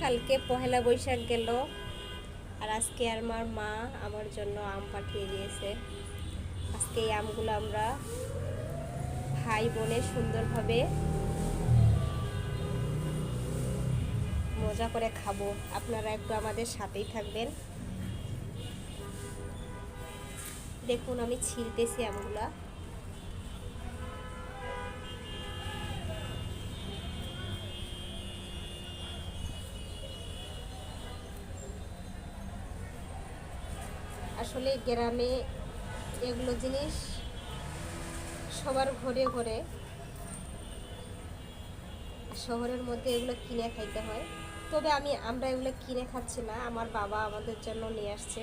কালকে পহেলা বৈশাখ গেল, আর আজকে আমার মা আমার জন্য আম পাঠিয়ে দিয়েছে। আজকে এই আমগুলো আমরা ভাই বোনে সুন্দরভাবে মজা করে খাবো। আপনারা একটু আমাদের সাথেই থাকবেন। দেখুন আমি ছিলতেছি আমগুলা। আসলে গ্রামে এগুলো জিনিস সবার ঘরে ঘরে, শহরের মধ্যে এগুলো কিনে খাইতে হয়। তবে আমরা এগুলো কিনে খাচ্ছি না, আমার বাবা আমাদের জন্য নিয়ে আসছে।